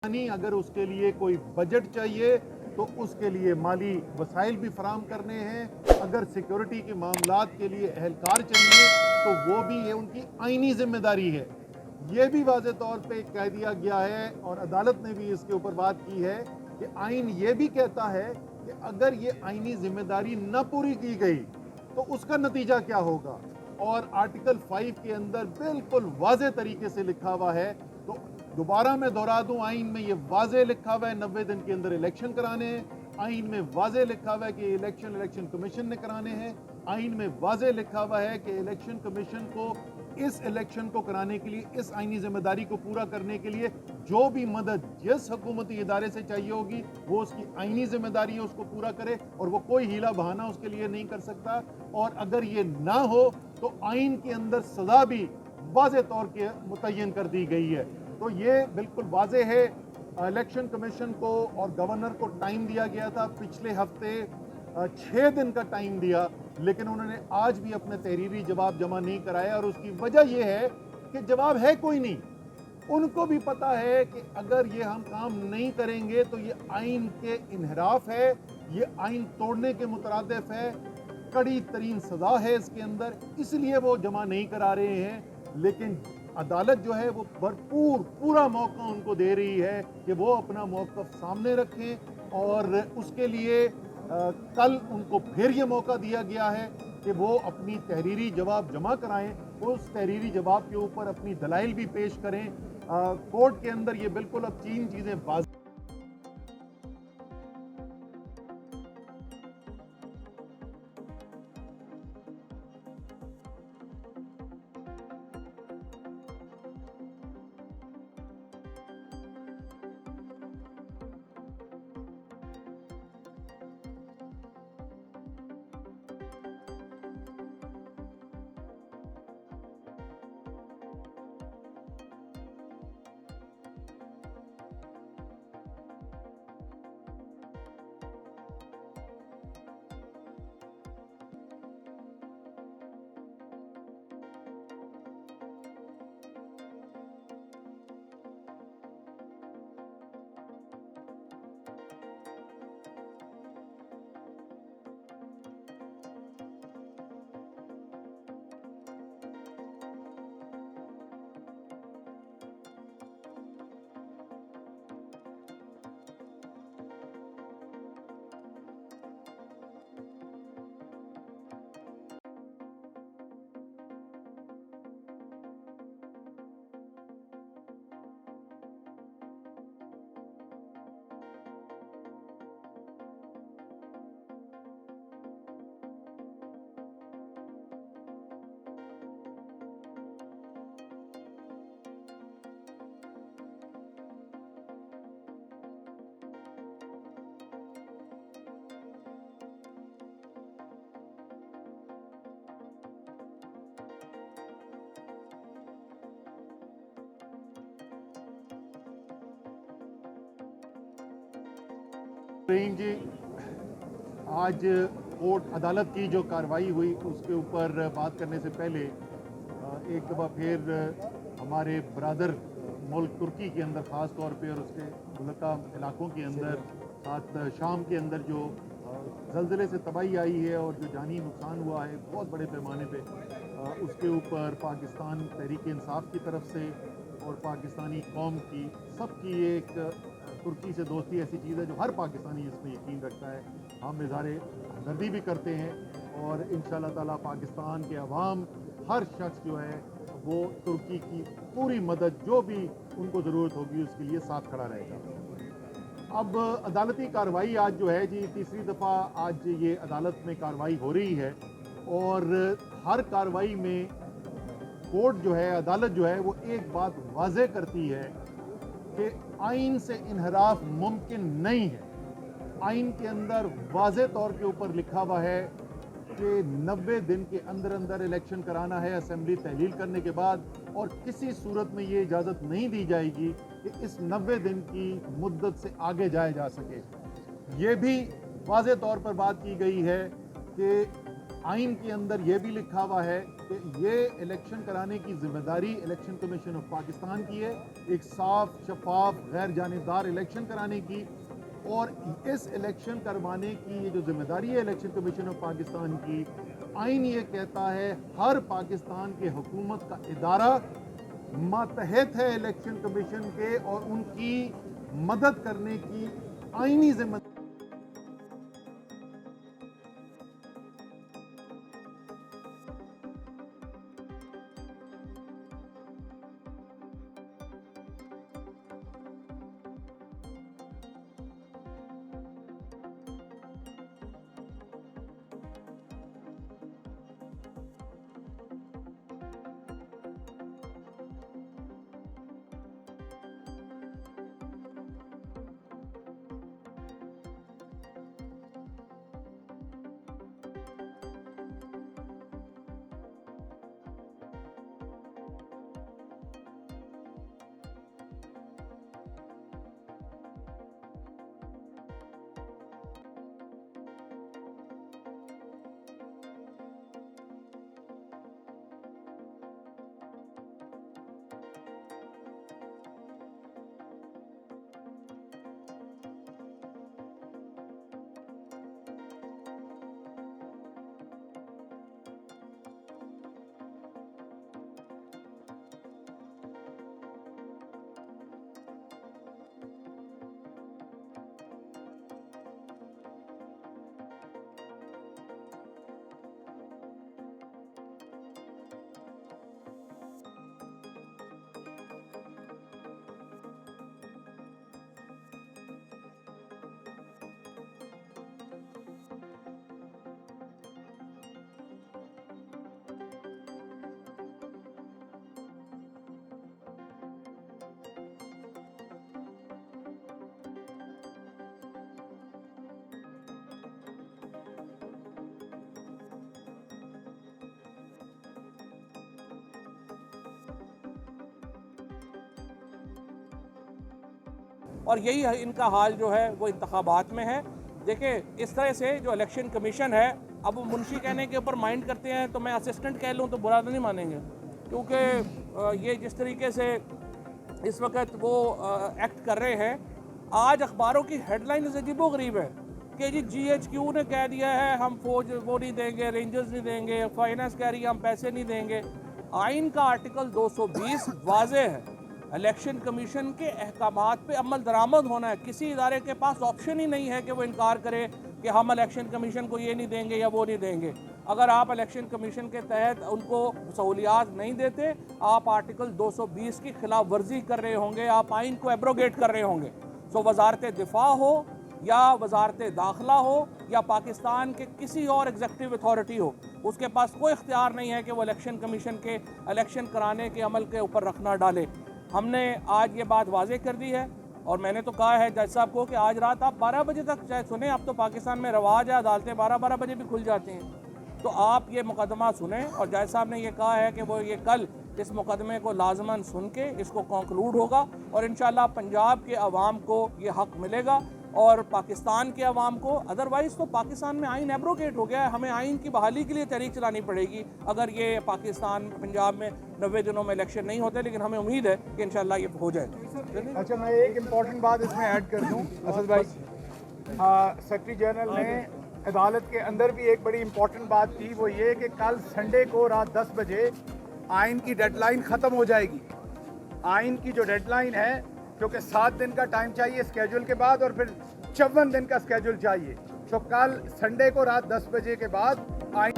यानी अगर उसके लिए कोई बजट चाहिए तो उसके लिए माली वसाइल भी फराम करने हैं। अगर सिक्योरिटी के मामलात के लिए एहलकार चाहिए तो वो भी ये उनकी आईनी जिम्मेदारी है। ये भी वाज़े तौर पे कह दिया गया है और अदालत ने भी इसके ऊपर बात की है कि आइन ये भी कहता है कि अगर ये आईनी जिम्मेदारी न पूरी की गई तो उसका नतीजा क्या होगा। और आर्टिकल 5 के अंदर बिल्कुल वाज़े तरीके से लिखा हुआ है। तो दोबारा मैं दोहरा दूं, आइन में ये वाज़े लिखा हुआ है 90 दिन के अंदर इलेक्शन कराने हैं। आइन में वाज़े लिखा हुआ है कि इलेक्शन कमीशन ने कराने हैं। आइन में वाज़े लिखा हुआ है कि इलेक्शन कमीशन को इस इलेक्शन को कराने के लिए, इस आईनी जिम्मेदारी को पूरा करने के लिए जो भी मदद जिस हुकूमती इदारे से चाहिए होगी वो उसकी आईनी जिम्मेदारी है, उसको पूरा करे और वो कोई हीला बहाना उसके लिए नहीं कर सकता। और अगर ये ना हो तो आइन के अंदर सजा भी वाज़े तौर के मुतय्यन कर दी गई है। तो ये बिल्कुल वाज़े है। इलेक्शन कमीशन को और गवर्नर को टाइम दिया गया था, पिछले हफ्ते 6 दिन का टाइम दिया, लेकिन उन्होंने आज भी अपने तहरीरी जवाब जमा नहीं कराया। और उसकी वजह यह है कि जवाब है कोई नहीं। उनको भी पता है कि अगर ये हम काम नहीं करेंगे तो ये आइन के इन्हराफ है, ये आइन तोड़ने के मुतरादिफ है, कड़ी तरीन सजा है इसके अंदर, इसलिए वो जमा नहीं करा रहे हैं। लेकिन अदालत जो है वो भरपूर पूरा मौका उनको दे रही है कि वो अपना मौक़िफ़ सामने रखें। और उसके लिए कल उनको फिर ये मौका दिया गया है कि वो अपनी तहरीरी जवाब जमा कराएं, उस तहरीरी जवाब के ऊपर अपनी दलाइल भी पेश करें। कोर्ट के अंदर ये बिल्कुल अब 3 चीज़ें वाज़ जी। आज कोर्ट अदालत की जो कार्रवाई हुई उसके ऊपर बात करने से पहले एक दफ़ा फिर हमारे ब्रादर मुल्क तुर्की के अंदर ख़ास तौर पे और उसके मुल्का इलाकों के अंदर, साथ शाम के अंदर जो ज़लज़ले से तबाही आई है और जो जानी नुकसान हुआ है बहुत बड़े पैमाने पे, उसके ऊपर पाकिस्तान तहरीक इंसाफ की तरफ से और पाकिस्तानी कौम की सबकी एक तुर्की से दोस्ती ऐसी चीज़ है जो हर पाकिस्तानी इसमें यकीन रखता है। हम इज़हारे हमदर्दी भी करते हैं और इंशाअल्लाह ताला पाकिस्तान के अवाम हर शख्स जो है वो तुर्की की पूरी मदद जो भी उनको ज़रूरत होगी उसके लिए साथ खड़ा रहेगा। अब अदालती कार्रवाई आज जो है जी, तीसरी दफ़ा आज ये अदालत में कार्रवाई हो रही है और हर कार्रवाई में कोर्ट जो है, अदालत जो है वो एक बात वाज़े करती है कि आइन से इन्हराफ मुमकिन नहीं है। आइन के अंदर वाज़े तौर के ऊपर लिखा हुआ है कि 90 दिन के अंदर अंदर इलेक्शन कराना है असेंबली तहलील करने के बाद, और किसी सूरत में ये इजाज़त नहीं दी जाएगी कि इस 90 दिन की मुद्दत से आगे जाया जा सके। ये भी वाज़े तौर पर बात की गई है कि आइन के अंदर ये भी लिखा हुआ है कि ये इलेक्शन कराने की जिम्मेदारी इलेक्शन कमीशन ऑफ पाकिस्तान की है, एक साफ शफाफ गैर जानिबदार इलेक्शन कराने की। और इस इलेक्शन करवाने की ये जो जिम्मेदारी है इलेक्शन कमीशन ऑफ पाकिस्तान की, आइन ये कहता है हर पाकिस्तान के हुकूमत का इदारा मातहत है इलेक्शन कमीशन के और उनकी मदद करने की आइनी जिम्मेदारी। और यही इनका हाल जो है वो इंतखाबात में है। देखिए इस तरह से जो इलेक्शन कमीशन है, अब वो मुंशी कहने के ऊपर माइंड करते हैं तो मैं असिस्टेंट कह लूँ तो बुरा तो नहीं मानेंगे, क्योंकि ये जिस तरीके से इस वक्त वो एक्ट कर रहे हैं। आज अखबारों की हेडलाइन अजीबोगरीब है कि जी GHQ ने कह दिया है हम फौज वो नहीं देंगे, रेंजर्स नहीं देंगे, फाइनेंस कह रही है हम पैसे नहीं देंगे। आइन का आर्टिकल 220 वाज़े है, इलेक्शन कमीशन के अहकामात पे अमल दरामद होना है। किसी इदारे के पास ऑप्शन ही नहीं है कि वो इनकार करे कि हम इलेक्शन कमीशन को ये नहीं देंगे या वो नहीं देंगे। अगर आप इलेक्शन कमीशन के तहत उनको सहूलियात नहीं देते, आप आर्टिकल 220 की खिलाफ वर्जी कर रहे होंगे, आप आइन को एब्रोगेट कर रहे होंगे। सो वजारत दिफा हो या वजारत दाखिला हो या पाकिस्तान के किसी और एग्जीक्यूटिव अथॉरिटी हो, उसके पास कोई इख्तियार नहीं है कि वो इलेक्शन कमीशन के इलेक्शन कराने के अमल के ऊपर रखना डाले। हमने आज ये बात वाज़े कर दी है और मैंने तो कहा है जज साहब को कि आज रात आप 12 बजे तक चाहे सुने। अब तो पाकिस्तान में रवाज है, अदालतें 12-12 बजे भी खुल जाती हैं, तो आप ये मुकदमा सुने। और जज साहब ने ये कहा है कि वो ये कल इस मुकदमे को लाजमन सुन के इसको कंक्लूड होगा और इंशाल्लाह पंजाब के अवाम को ये हक़ मिलेगा और पाकिस्तान के अवाम को। अदरवाइज़ तो पाकिस्तान में आइन एब्रोगेट हो गया है, हमें आइन की बहाली के लिए तहरीक चलानी पड़ेगी अगर ये पाकिस्तान पंजाब में 90 दिनों में इलेक्शन नहीं होते। लेकिन हमें उम्मीद है कि इंशाल्लाह ये हो जाए। अच्छा, मैं एक इम्पॉर्टेंट बात इसमें ऐड कर दूँ असद भाई। सेक्रेटरी जनरल ने अदालत के अंदर भी एक बड़ी इम्पॉर्टेंट बात थी, वो ये कि कल संडे को रात 10 बजे आइन की डेडलाइन ख़त्म हो जाएगी। आइन की जो डेडलाइन है, क्योंकि 7 दिन का टाइम चाहिए स्केड्यूल के बाद और फिर 54 दिन का स्केड्यूल चाहिए, तो कल संडे को रात 10 बजे के बाद आइन